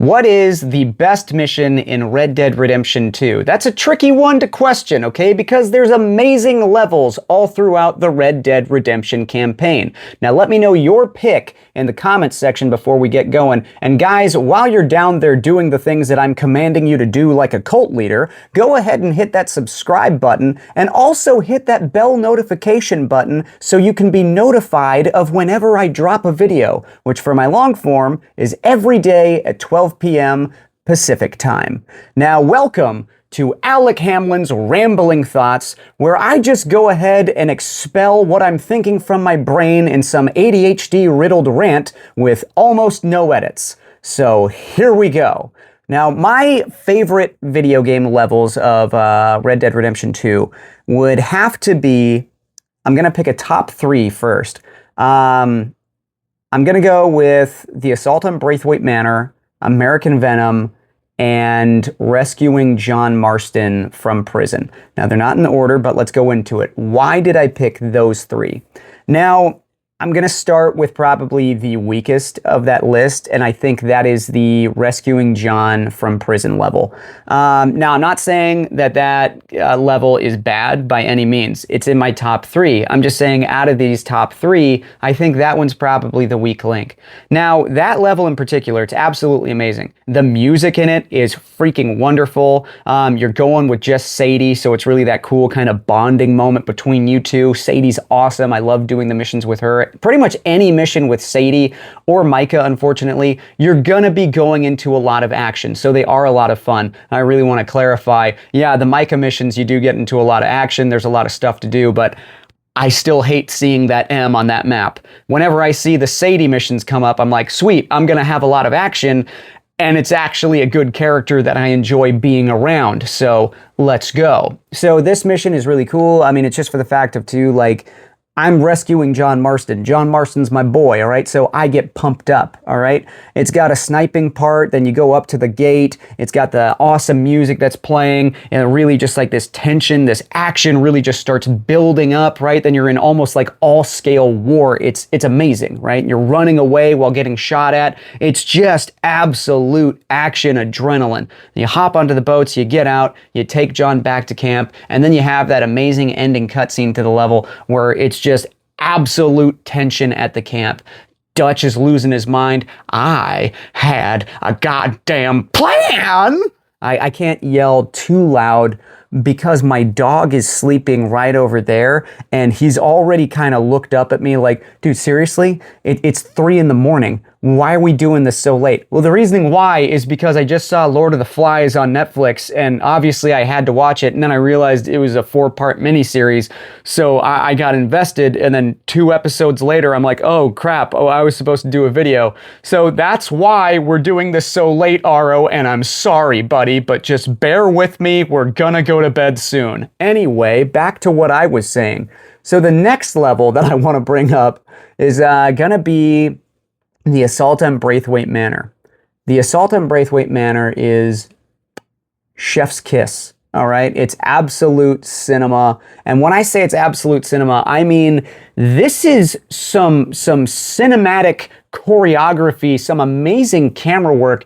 What is the best mission in Red Dead Redemption 2? That's a tricky one to question, okay? Because there's amazing levels all throughout the Red Dead Redemption campaign. Now let me know your pick in the comments section before we get going. And guys, while you're down there doing the things that I'm commanding you to do like a cult leader, go ahead and hit that subscribe button and also hit that bell notification button so you can be notified of whenever I drop a video, which for my long form is every day at 12 p.m. Pacific time. Now, welcome to Alec Hamlin's Rambling Thoughts, where I just go ahead and expel what I'm thinking from my brain in some ADHD-riddled rant with almost no edits. So here we go. Now, my favorite video game levels of Red Dead Redemption 2 would have to be, I'm going to pick a top three first. I'm going to go with the Assault on Braithwaite Manor, American Venom, and rescuing John Marston from prison. Now, they're not in order, but let's go into it. Why did I pick those three? Now, I'm going to start with probably the weakest of that list, and I think that is the rescuing John from prison level. Now, I'm not saying that level is bad by any means. It's in my top three. I'm just saying out of these top three, I think that one's probably the weak link. Now, that level in particular, it's absolutely amazing. The music in it is freaking wonderful. You're going with just Sadie, so it's really that cool kind of bonding moment between you two. Sadie's awesome. I love doing the missions with her. Pretty much any mission with Sadie or Micah, unfortunately, you're gonna be going into a lot of action, so they are a lot of fun. I really want to clarify, yeah, the Micah missions, you do get into a lot of action, there's a lot of stuff to do, but I still hate seeing that M on that map. Whenever I see the Sadie missions come up, I'm like, sweet, I'm gonna have a lot of action, and it's actually a good character that I enjoy being around, so let's go. So this mission is really cool. I mean, it's just for the fact of too, like, I'm rescuing John Marston. John Marston's my boy, all right? So I get pumped up, all right? It's got a sniping part, then you go up to the gate. It's got the awesome music that's playing, and really just like this tension, this action really just starts building up, right? Then you're in almost like all-scale war. It's amazing, right? You're running away while getting shot at. It's just absolute action adrenaline. You hop onto the boats, you get out, you take John back to camp, and then you have that amazing ending cutscene to the level where it's just absolute tension at the camp. Dutch is losing his mind. I had a goddamn plan! I can't yell too loud because my dog is sleeping right over there, and he's already kind of looked up at me like, dude, seriously? It's 3 in the morning. Why are we doing this so late? Well, the reasoning why is because I just saw Lord of the Flies on Netflix, and obviously I had to watch it, and then I realized it was a 4-part miniseries, so I got invested, and then 2 episodes later, I'm like, oh crap, oh, I was supposed to do a video. So that's why we're doing this so late, Aro, and I'm sorry, buddy, but just bear with me, we're gonna go to bed soon. Anyway, back to what I was saying. So the next level that I want to bring up is gonna be the Assault on Braithwaite Manor. The Assault on Braithwaite Manor is chef's kiss, all right? It's absolute cinema. And when I say it's absolute cinema, I mean this is some cinematic choreography, some amazing camera work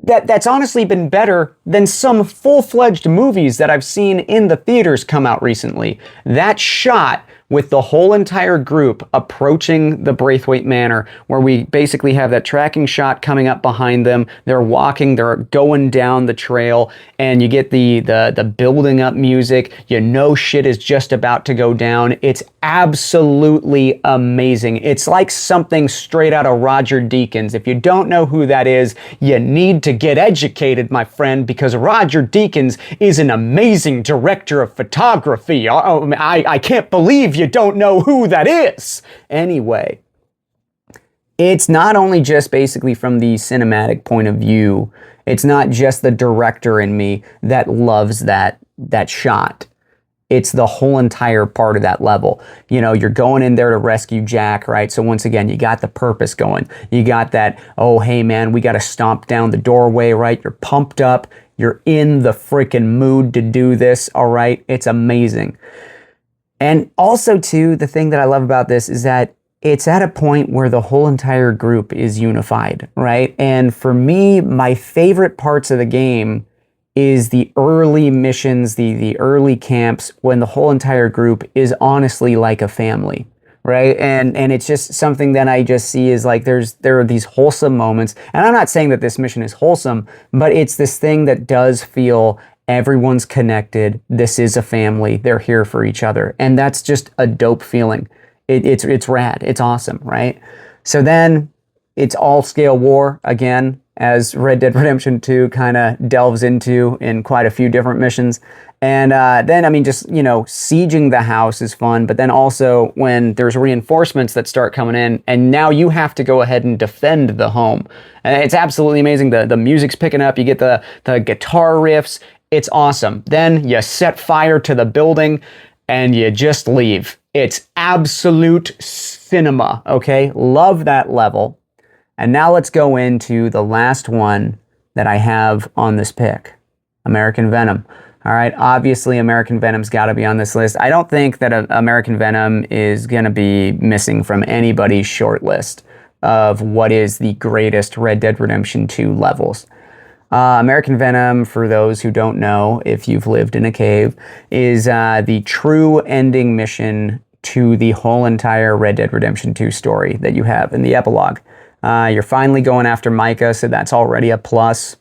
that's honestly been better than some full-fledged movies that I've seen in the theaters come out recently. That shot with the whole entire group approaching the Braithwaite Manor, where we basically have that tracking shot coming up behind them. They're walking, they're going down the trail, and you get the building up music. You know shit is just about to go down. It's absolutely amazing. It's like something straight out of Roger Deakins. If you don't know who that is, you need to get educated, my friend, because Roger Deakins is an amazing director of photography. I can't believe you don't know who that is. Anyway, it's not only just basically from the cinematic point of view. It's not just the director in me that loves that shot. It's the whole entire part of that level. You know, you're going in there to rescue Jack, right? So once again, you got the purpose going. You got that, oh, hey man, we got to stomp down the doorway, right? You're pumped up. You're in the freaking mood to do this, all right? It's amazing. And also, too, the thing that I love about this is that it's at a point where the whole entire group is unified, right? And for me, my favorite parts of the game is the early missions, the early camps, when the whole entire group is honestly like a family, right? And it's just something that I just see is like there are these wholesome moments. And I'm not saying that this mission is wholesome, but it's this thing that does feel everyone's connected. This is a family. They're here for each other. And that's just a dope feeling. It's rad. It's awesome, right? So then it's all scale war again, as Red Dead Redemption 2 kind of delves into in quite a few different missions. And then, I mean, just, sieging the house is fun, but then also when there's reinforcements that start coming in, and now you have to go ahead and defend the home. And it's absolutely amazing. The music's picking up. You get the guitar riffs. It's awesome. Then you set fire to the building and you just leave. It's absolute cinema, okay? Love that level. And now let's go into the last one that I have on this pick, American Venom. All right, obviously American Venom's got to be on this list. I don't think that American Venom is going to be missing from anybody's short list of what is the greatest Red Dead Redemption 2 levels. American Venom, for those who don't know, if you've lived in a cave, is the true ending mission to the whole entire Red Dead Redemption 2 story that you have in the epilogue. You're finally going after Micah, so that's already a plus,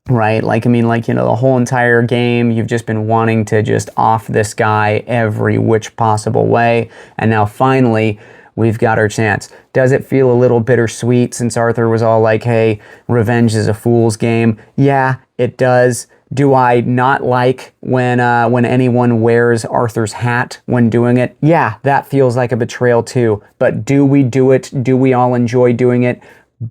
right? The whole entire game, you've just been wanting to just off this guy every which possible way, and now finally, we've got our chance. Does it feel a little bittersweet since Arthur was all like, hey, revenge is a fool's game? Yeah, it does. Do I not like when anyone wears Arthur's hat when doing it? Yeah, that feels like a betrayal too. But do we do it? Do we all enjoy doing it?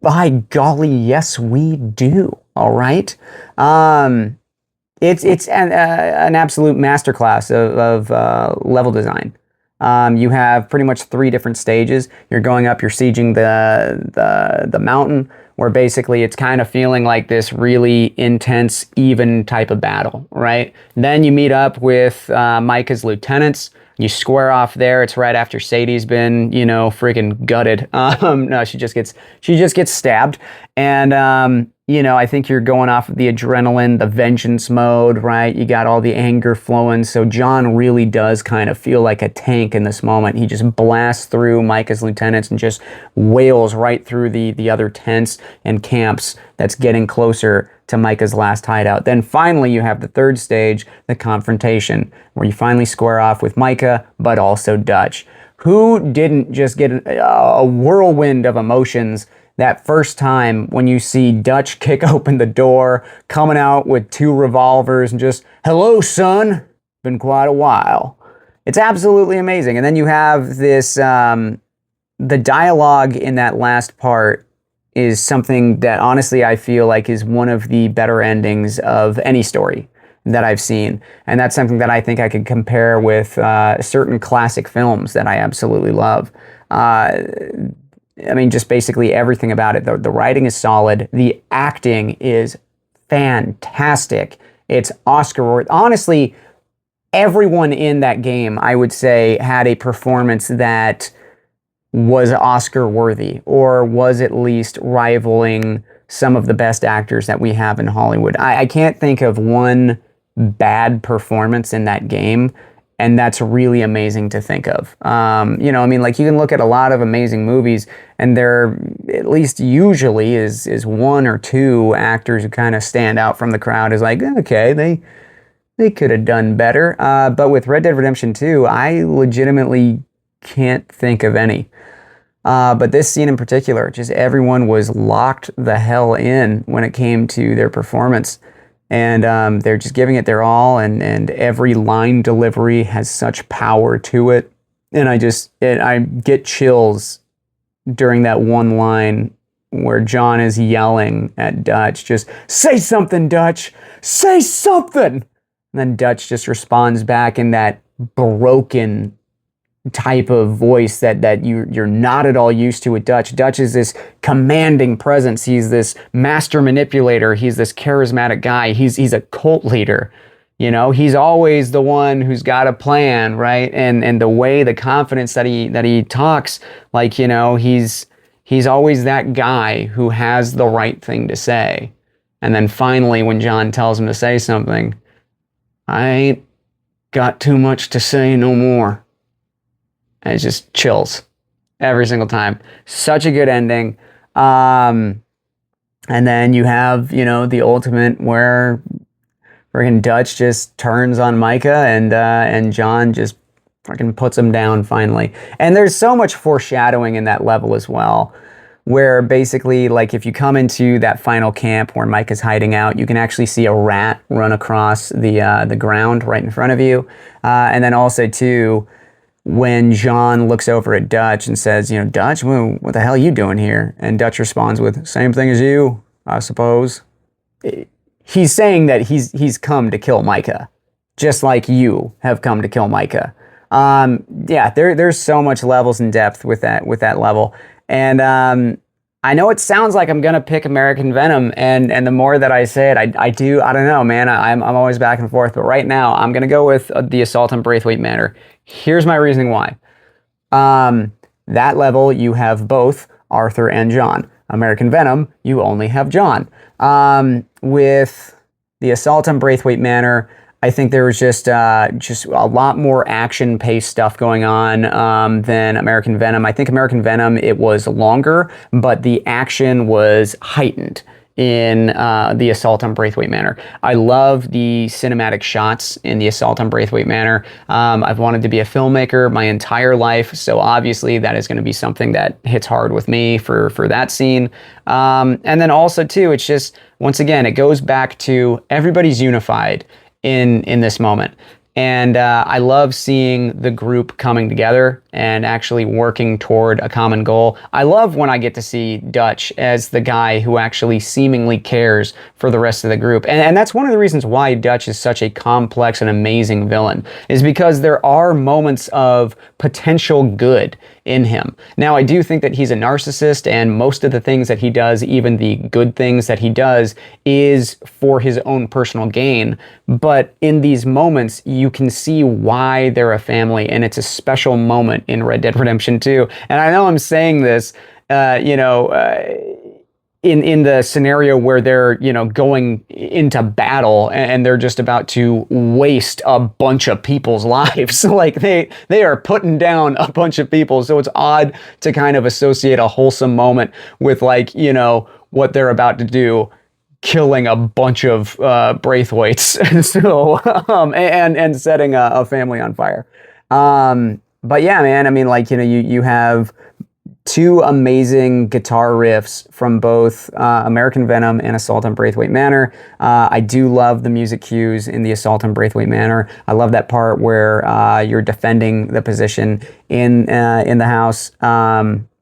By golly, yes, we do. All right. It's an absolute masterclass of level design. You have pretty much 3 different stages. You're going up, you're sieging the mountain, where basically it's kind of feeling like this really intense, even type of battle, right? Then you meet up with Micah's lieutenants. You square off there. It's right after Sadie's been, freaking gutted. No, she just gets stabbed. And, I think you're going off of the adrenaline, the vengeance mode, right? You got all the anger flowing. So John really does kind of feel like a tank in this moment. He just blasts through Micah's lieutenants and just wails right through the other tents and camps that's getting closer to Micah's last hideout. Then finally you have the 3rd stage, the confrontation, where you finally square off with Micah, but also Dutch. Who didn't just get a whirlwind of emotions that first time when you see Dutch kick open the door, coming out with 2 revolvers and just, hello, son, been quite a while. It's absolutely amazing. And then you have this, the dialogue in that last part is something that honestly I feel like is one of the better endings of any story that I've seen. And that's something that I think I could compare with certain classic films that I absolutely love. Just basically everything about it. The writing is solid. The acting is fantastic. It's Oscar worthy. Honestly, everyone in that game, I would say, had a performance that was Oscar worthy, or was at least rivaling some of the best actors that we have in Hollywood. I can't think of one bad performance in that game. And that's really amazing to think of. You can look at a lot of amazing movies, and there, at least usually, is 1 or 2 actors who kind of stand out from the crowd as like, okay, they could have done better. But with Red Dead Redemption 2, I legitimately can't think of any. But this scene in particular, just everyone was locked the hell in when it came to their performance. And they're just giving it their all, and every line delivery has such power to it. And I get chills during that one line where John is yelling at Dutch, just, say something, Dutch, say something! And then Dutch just responds back in that broken type of voice that you're not at all used to with Dutch. Dutch is this commanding presence. He's this master manipulator. He's this charismatic guy. He's a cult leader. He's always the one who's got a plan, right? And the way, the confidence that he talks, like, he's always that guy who has the right thing to say. And then finally, when Jon tells him to say something, I ain't got too much to say no more. And it just chills every single time. Such a good ending. And then you have, the ultimate where freaking Dutch just turns on Micah and Jon just freaking puts him down finally. And there's so much foreshadowing in that level as well, where basically, like, if you come into that final camp where Micah's hiding out, you can actually see a rat run across the ground right in front of you. And then also too, when Jon looks over at Dutch and says, Dutch, what the hell are you doing here? And Dutch responds with, same thing as you, I suppose. He's saying that he's come to kill Micah, just like you have come to kill Micah. Yeah, there's so much levels and depth with that level. And I know it sounds like I'm gonna pick American Venom, and the more that I say it, I don't know, man. I'm always back and forth, but right now I'm gonna go with the Assault on Braithwaite Manor. Here's my reasoning why. That level, you have both Arthur and Jon. American Venom, you only have Jon. With the Assault on Braithwaite Manor, I think there was just a lot more action-paced stuff going on than American Venom. I think American Venom, it was longer, but the action was heightened in the Assault on Braithwaite Manor. I love the cinematic shots in the Assault on Braithwaite Manor. I've wanted to be a filmmaker my entire life, so obviously that is going to be something that hits hard with me for that scene. And then also too, it's just, once again, it goes back to everybody's unified in this moment. And I love seeing the group coming together and actually working toward a common goal. I love when I get to see Dutch as the guy who actually seemingly cares for the rest of the group. And that's one of the reasons why Dutch is such a complex and amazing villain, is because there are moments of potential good in him. Now, I do think that he's a narcissist, and most of the things that he does, even the good things that he does, is for his own personal gain. But in these moments, you can see why they're a family, and it's a special moment in Red Dead Redemption 2. And I know I'm saying this, in the scenario where they're, going into battle and they're just about to waste a bunch of people's lives. Like they are putting down a bunch of people. So it's odd to kind of associate a wholesome moment with, like, what they're about to do, killing a bunch of Braithwaites and so and setting a family on fire. But yeah, man, I mean, like, you have two amazing guitar riffs from both American Venom and Assault on Braithwaite Manor. I do love the music cues in the Assault on Braithwaite Manor. I love that part where you're defending the position in the house.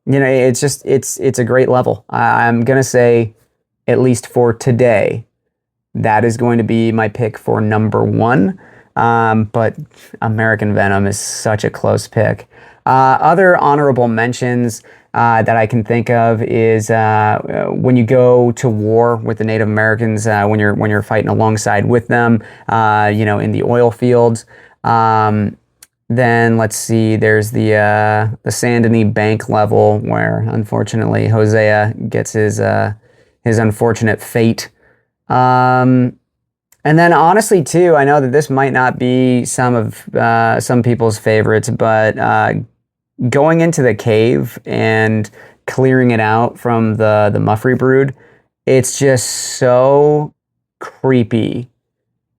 It's just it's a great level. I'm gonna say, at least for today, that is going to be my pick for number one. But American Venom is such a close pick. Other honorable mentions that I can think of is when you go to war with the Native Americans, when you're fighting alongside with them, in the oil fields. Then let's see, there's the Saint Denis Bank level where unfortunately Hosea gets his unfortunate fate. And then honestly too, I know that this might not be some people's favorites, but going into the cave and clearing it out from the Muffrey Brood, it's just so creepy.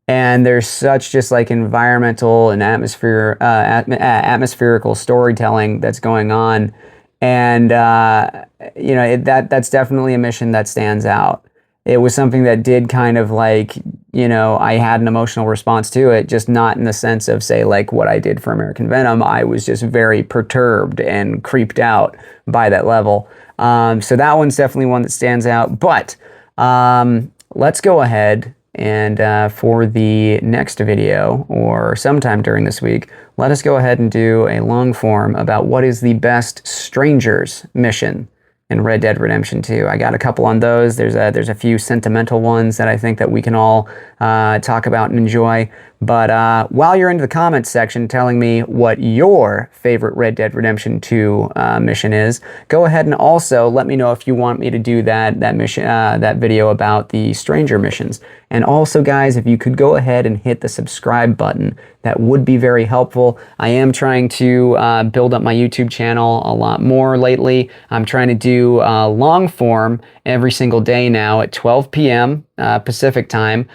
And there's such just like environmental and atmospherical storytelling that's going on. And, that's definitely a mission that stands out. It was something that did kind of like, I had an emotional response to it, just not in the sense of, say, like what I did for American Venom. I was just very perturbed and creeped out by that level. So that one's definitely one that stands out. But let's go ahead and for the next video or sometime during this week, let us go ahead and do a long form about what is the best Strangers mission in Red Dead Redemption 2. I got a couple on those. There's a few sentimental ones that I think that we can all talk about and enjoy. But while you're into the comments section telling me what your favorite Red Dead Redemption 2 mission is, go ahead and also let me know if you want me to do that mission, that video about the stranger missions. And also, guys, if you could go ahead and hit the subscribe button, that would be very helpful. I am trying to build up my YouTube channel a lot more lately. I'm trying to do long form every single day now at 12 p.m. Pacific time.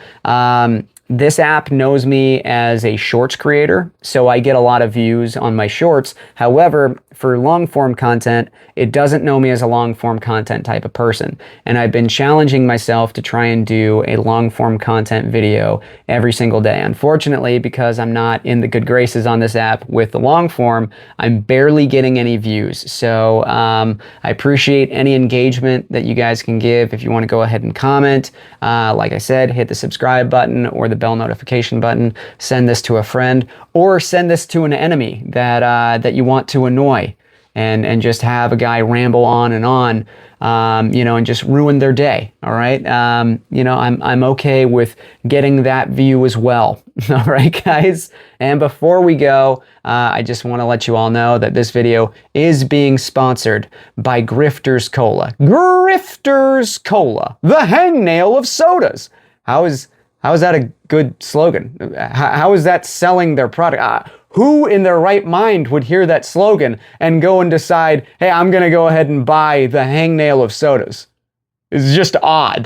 This app knows me as a shorts creator, so I get a lot of views on my shorts. However, for long form content, it doesn't know me as a long form content type of person. And I've been challenging myself to try and do a long form content video every single day. Unfortunately, because I'm not in the good graces on this app with the long form, I'm barely getting any views. So I appreciate any engagement that you guys can give. If you want to go ahead and comment, like I said, hit the subscribe button or the bell notification button, send this to a friend, or send this to an enemy that you want to annoy, and just have a guy ramble on, and just ruin their day. All right. I'm okay with getting that view as well. All right, guys. And before we go, I just want to let you all know that this video is being sponsored by Grifters Cola. Grifters Cola, the hangnail of sodas. How is that a good slogan? How is that selling their product? Who in their right mind would hear that slogan and go and decide, hey, I'm going to go ahead and buy the hangnail of sodas? It's just odd.